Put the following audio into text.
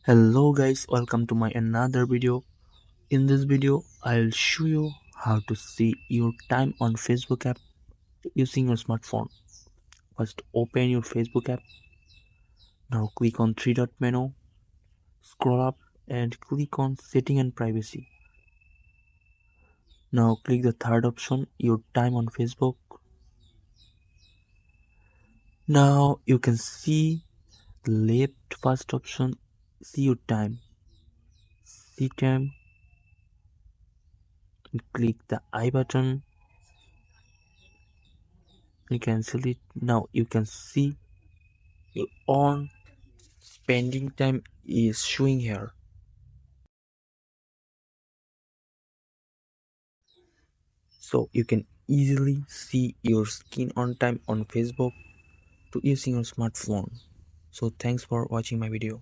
Hello guys, welcome to my another video. In this video, I'll show you how to see your time on Facebook app using your smartphone. First, open your Facebook app. Now click on three dot menu, scroll up and click on setting and privacy. Now click the third option, your time on Facebook. Now you can see the left first option, see your time. See time. Click the I button. You cancel it. Now you can see your own spending time is showing here. So you can easily see your screen on time on Facebook to using your smartphone. So thanks for watching my video.